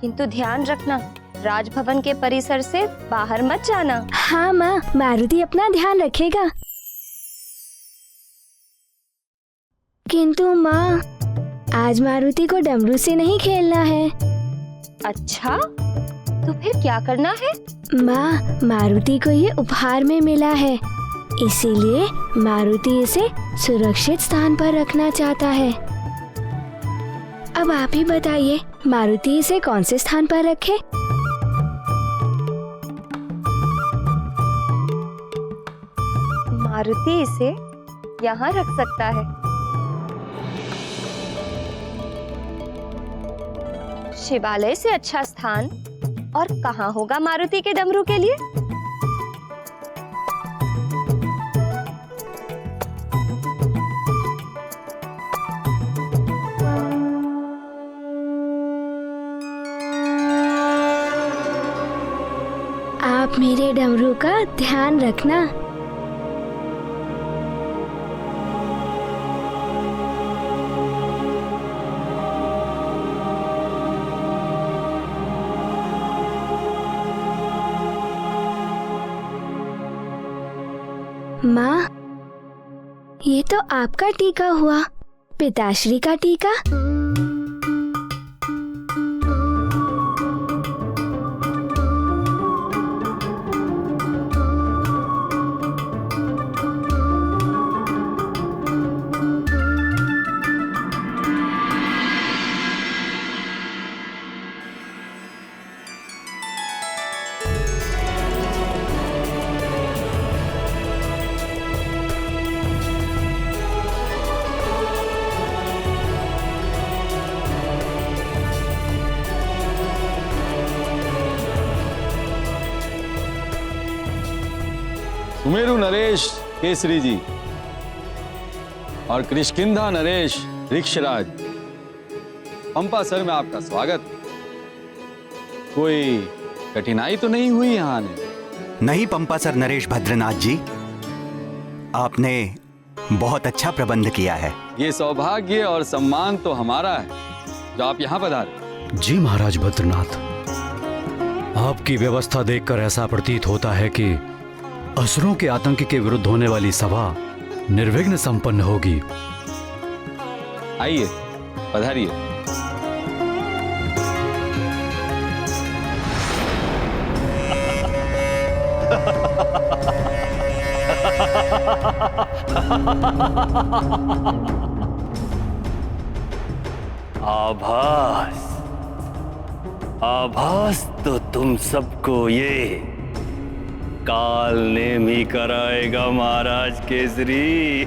किंतु ध्यान रखना, राजभवन के परिसर से बाहर मत जाना। हाँ माँ, मारुति अपना ध्यान रखेगा। किंतु माँ, आज मारुति को डमरू से नहीं खेलना है। अच्छा, तो फिर क्या करना है? माँ, मारुति को ये उपहार में मिला है, इसीलिए मारुति इसे सुरक्षित स्थान पर रखना चाहता है। अब आप ही बताइए, मारुति इसे कौन से स्थान पर रखे? मारुति इसे यहाँ रख सकता है। शिवालय से अच्छा स्थान और कहाँ होगा मारुति के डमरू के लिए? आप मेरे डमरू का ध्यान रखना। माँ, ये तो आपका टीका हुआ, पिताश्री का टीका। सुमेरु नरेश केसरी जी और कृष्किंधा नरेश ऋक्षराज, पंपा सर में आपका स्वागत। कोई कठिनाई तो नहीं हुई यहाँ आने? नहीं पंपा सर नरेश भद्रनाथ जी, आपने बहुत अच्छा प्रबंध किया है। ये सौभाग्य और सम्मान तो हमारा है जो आप यहाँ पधारे। जी महाराज भद्रनाथ, आपकी व्यवस्था देखकर ऐसा प्रतीत होता है कि असुरों के आतंक के विरुद्ध होने वाली सभा निर्विघ्न संपन्न होगी। आइए, पधारिए। आभास तो तुम सबको ये काल नेम ही कराएगा महाराज केसरी।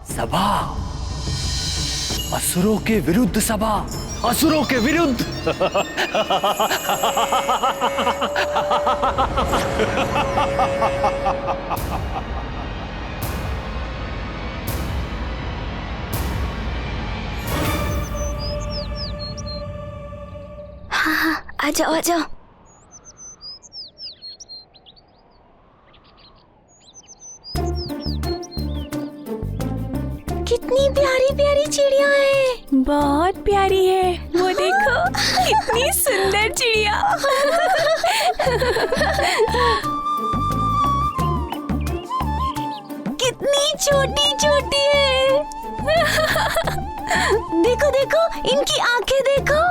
सभा, असुरों के विरुद्ध सभा, असुरों के विरुद्ध। हाँ, आ जाओ आ जाओ। कितनी प्यारी प्यारी चिड़िया है। बहुत प्यारी है, वो देखो कितनी सुंदर चिड़िया। कितनी छोटी छोटी है। देखो देखो, इनकी आंखें देखो,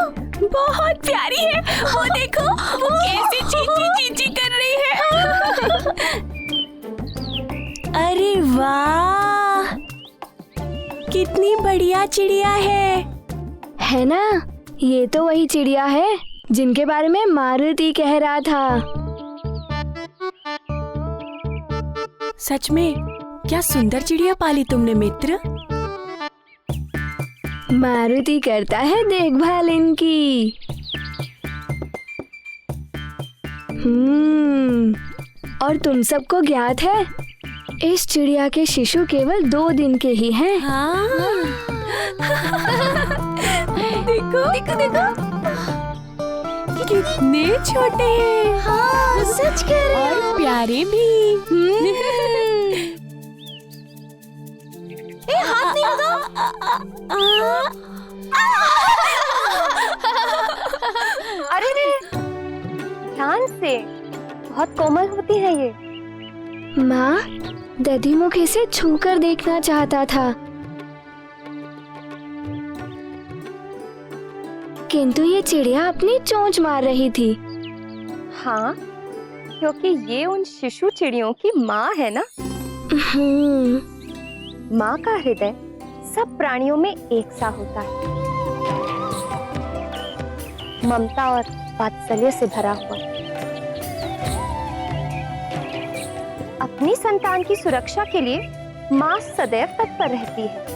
बहुत प्यारी है। वो देखो, वो कैसे चींची चींची कर रही है। अरे वाह, कितनी बढ़िया चिड़िया है ना? ये तो वही चिड़िया है जिनके बारे में मारुति कह रहा था। सच में क्या सुंदर चिड़िया पाली तुमने मित्र। मारुति करता है देखभाल इनकी। और तुम सबको ज्ञात है, इस चिड़िया के शिशु केवल 2 दिन के ही हैं। हाँ। देखो देखो देखो, कितने छोटे हैं। हाँ, सच कह रहे हो। और प्यारे भी। ए, हाथ नहीं होगा। अरे रे, ध्यान से, बहुत कोमल होती है ये। माँ, दधिमुख इसे छूकर देखना चाहता था, किंतु ये चिड़िया अपनी चोंच मार रही थी। हाँ, क्योंकि ये उन शिशु चिड़ियों की माँ है ना। माँ का हृदय सब प्राणियों में एक सा होता है, ममता और वात्सल्य से भरा हुआ। अपनी संतान की सुरक्षा के लिए माँ सदैव तत्पर रहती है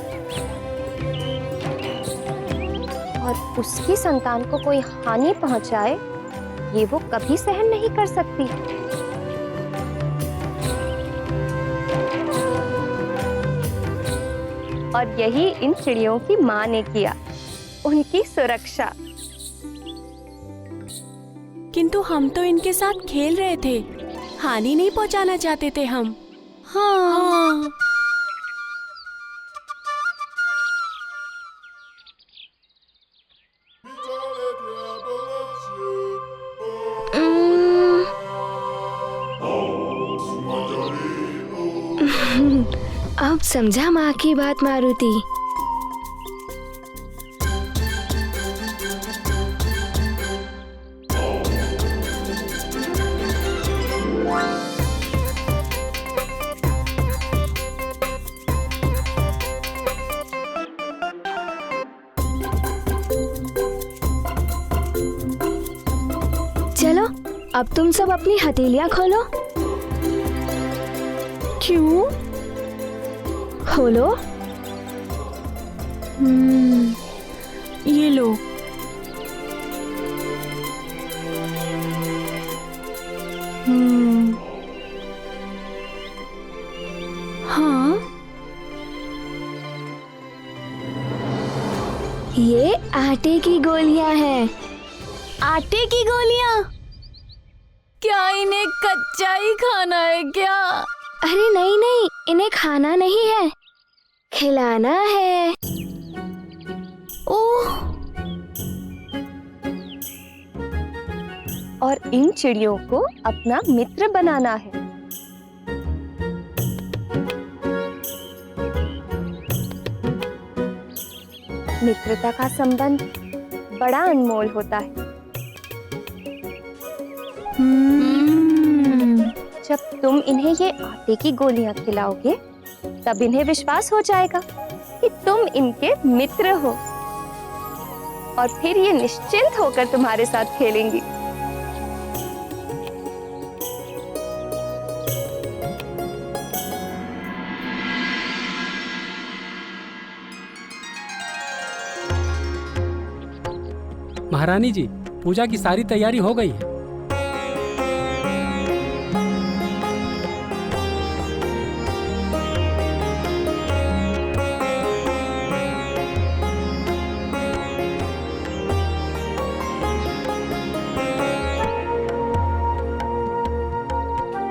और उसकी संतान को कोई हानि पहुंचाए ये वो कभी सहन नहीं कर सकती। और यही इन चिड़ियों की माँ ने किया, उनकी सुरक्षा। किंतु हम तो इनके साथ खेल रहे थे, हानि नहीं पहुंचाना चाहते थे हम। हाँ। अब समझा माँ की बात मारुति। चलो, अब तुम सब अपनी हथेलियाँ खोलो। क्यों? खोलो। ये लो। हाँ, ये आटे की गोलियां हैं। आटे की गोलियां? क्या इन्हें कच्चा ही खाना है क्या? अरे नहीं नहीं, इन्हें खाना नहीं है, खिलाना है। ओह, और इन चिड़ियों को अपना मित्र बनाना है। मित्रता का संबंध बड़ा अनमोल होता है। जब तुम इन्हें ये आटे की गोलियां खिलाओगे, तब इन्हें विश्वास हो जाएगा कि तुम इनके मित्र हो, और फिर ये निश्चिंत होकर तुम्हारे साथ खेलेंगी। महारानी जी, पूजा की सारी तैयारी हो गई है।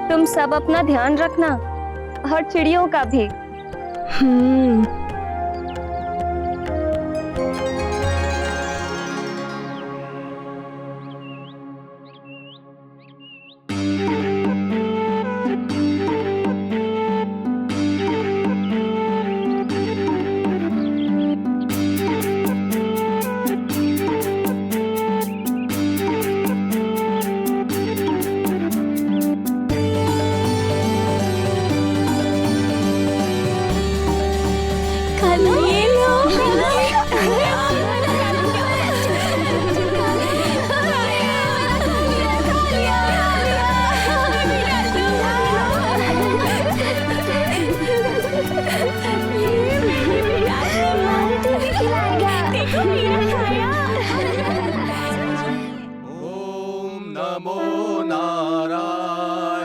तुम सब अपना ध्यान रखना, और चिड़ियों का भी। ये लो। ओम नमो नारायणाय।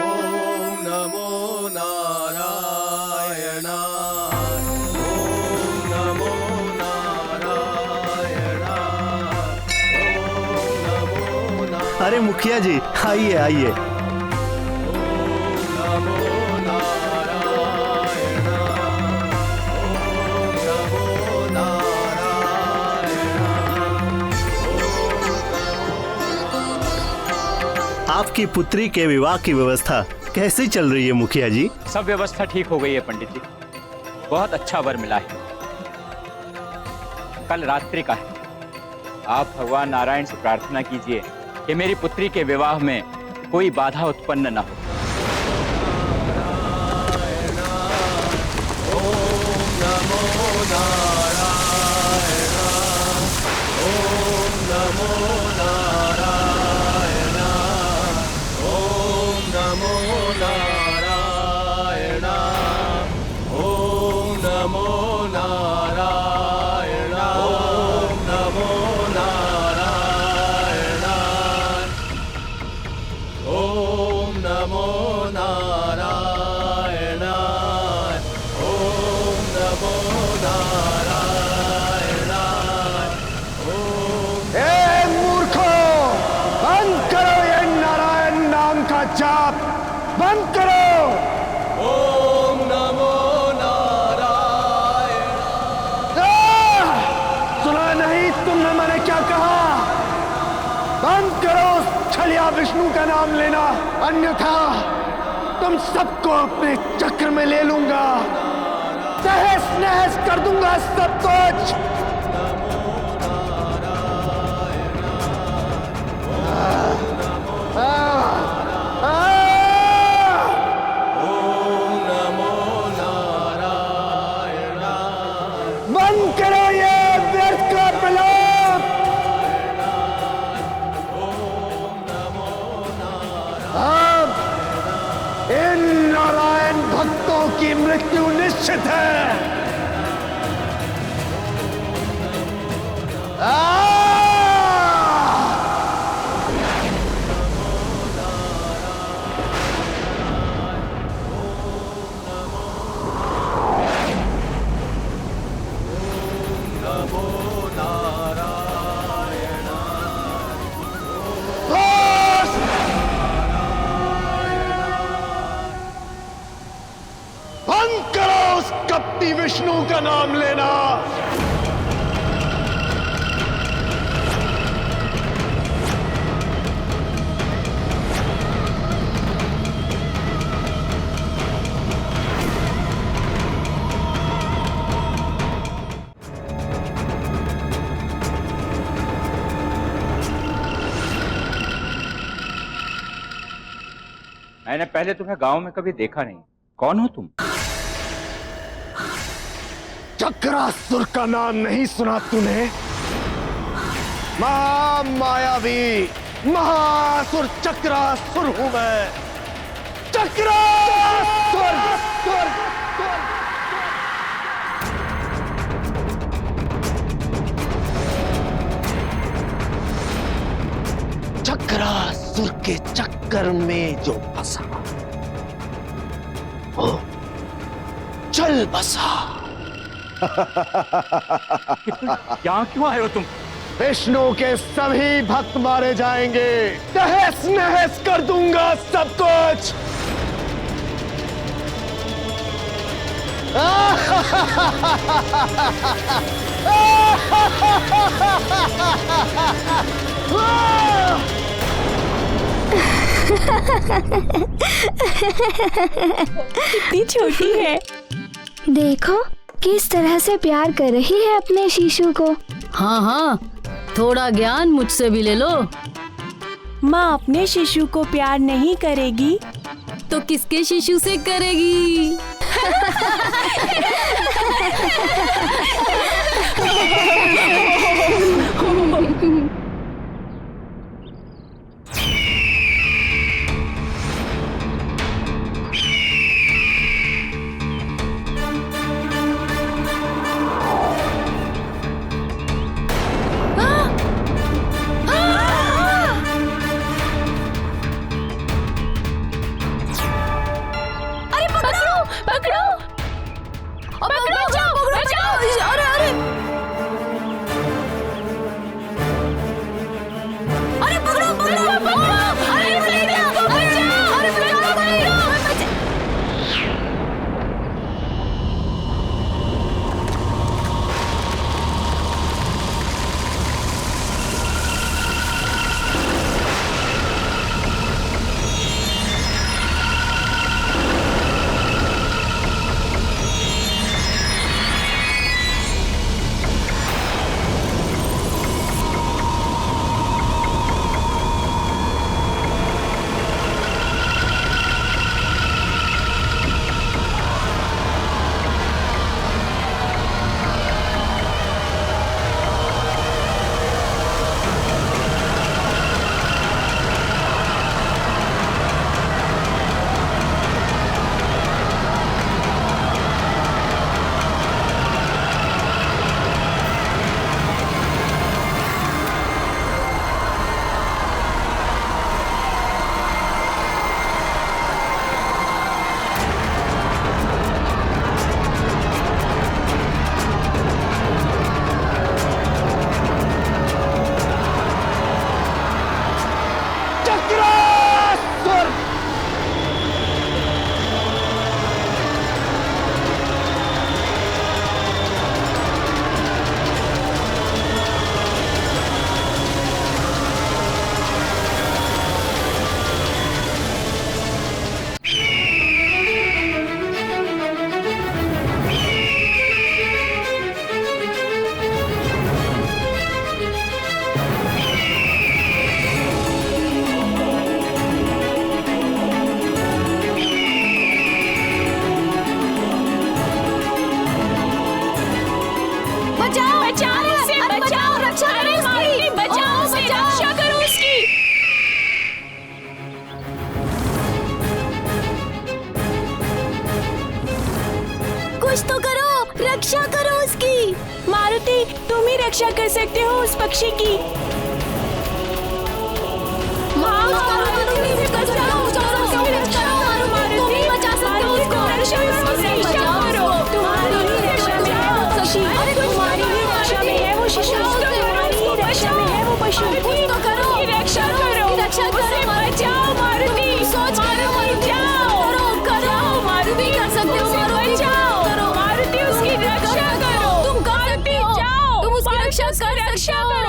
ओम नमो नारायणाय। ओम नमो नारायणाय। ओम नमो अरे मुखिया जी, आइए आइए। नमो नारायणाय। आपकी पुत्री के विवाह की व्यवस्था कैसे चल रही है मुखिया जी? सब व्यवस्था ठीक हो गई है पंडित जी, बहुत अच्छा वर मिला है। कल रात्रि का है। आप भगवान नारायण से प्रार्थना कीजिए कि मेरी पुत्री के विवाह में कोई बाधा उत्पन्न न हो। जाप बंद करो। ओम नमो नारायण। सुना नहीं तुमने मैंने क्या कहा? बंद करो छलिया विष्णु का नाम लेना, अन्यथा तुम सबको अपने चक्र में ले लूंगा, तहस नहस कर दूंगा सब कुछ। की मृत्यु निश्चित है। कपटी विष्णु का नाम लेना। मैंने पहले तुम्हें गांव में कभी देखा नहीं, कौन हो तुम? चक्रासुर का नाम नहीं सुना तूने? महामायावी महासुर चक्रासुर हूं मैं। चक्रासुर चक्रासुर के चक्कर में जो फंसा वो चल बसा। यहाँ क्यों आए हो तुम? विष्णु के सभी भक्त मारे जाएंगे, तहस नहस कर दूंगा सब कुछ। कितनी छोटी है। देखो किस तरह से प्यार कर रही है अपने शीशु को। हाँ हाँ, थोड़ा ज्ञान मुझसे भी ले लो। माँ अपने शिशु को प्यार नहीं करेगी तो किसके शिशु से करेगी? रक्षा करो उसकी। मारुति, तुम ही रक्षा कर सकते हो उस पक्षी की। रक्षा करो।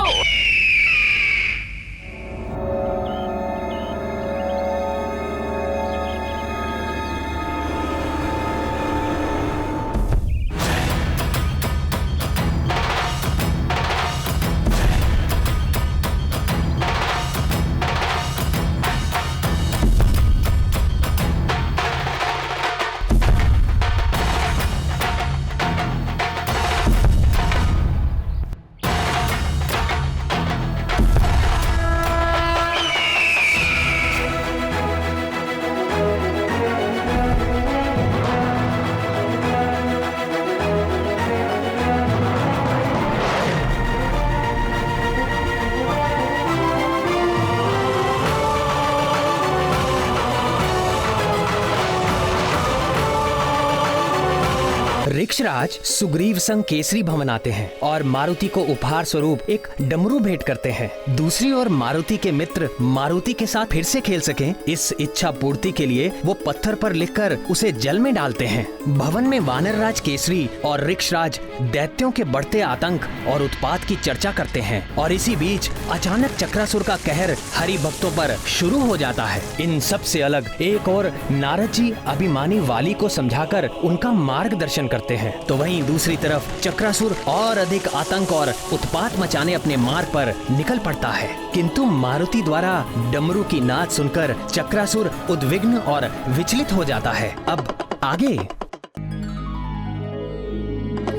ऋक्षराज सुग्रीव संग केसरी भवन आते हैं और मारुति को उपहार स्वरूप एक डमरू भेंट करते हैं। दूसरी ओर मारुति के मित्र मारुति के साथ फिर से खेल सकें, इस इच्छा पूर्ति के लिए वो पत्थर पर लिखकर उसे जल में डालते हैं। भवन में वानरराज केसरी और ऋक्षराज दैत्यों के बढ़ते आतंक और उत्पात की चर्चा करते हैं और इसी बीच अचानक चक्रासुर का कहर हरि भक्तों पर शुरू हो जाता है। इन सब से अलग एक और नारद जी अभिमानी वाली को समझाकर उनका मार्गदर्शन करते हैं, तो वहीं दूसरी तरफ चक्रासुर और अधिक आतंक और उत्पात मचाने अपने मार्ग पर निकल पड़ता है। किंतु मारुति द्वारा डमरू की नाद सुनकर चक्रासुर उद्विग्न और विचलित हो जाता है। अब आगे।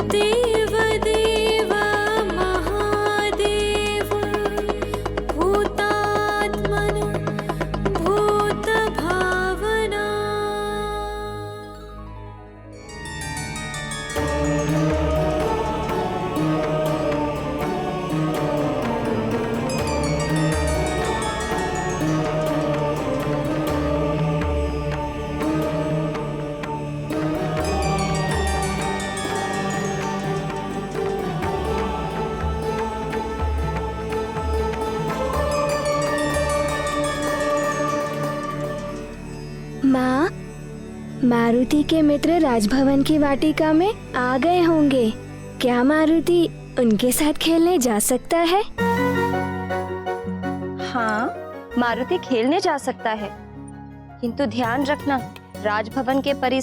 देव देव महादेव भूतात्मन भूत भावना। माँ, मारुति के मित्र राजभवन की वाटिका में आ गए होंगे। क्या मारुति उनके साथ खेलने जा सकता है? हाँ, मारुति खेलने जा सकता है, किंतु ध्यान रखना राजभवन के परिसर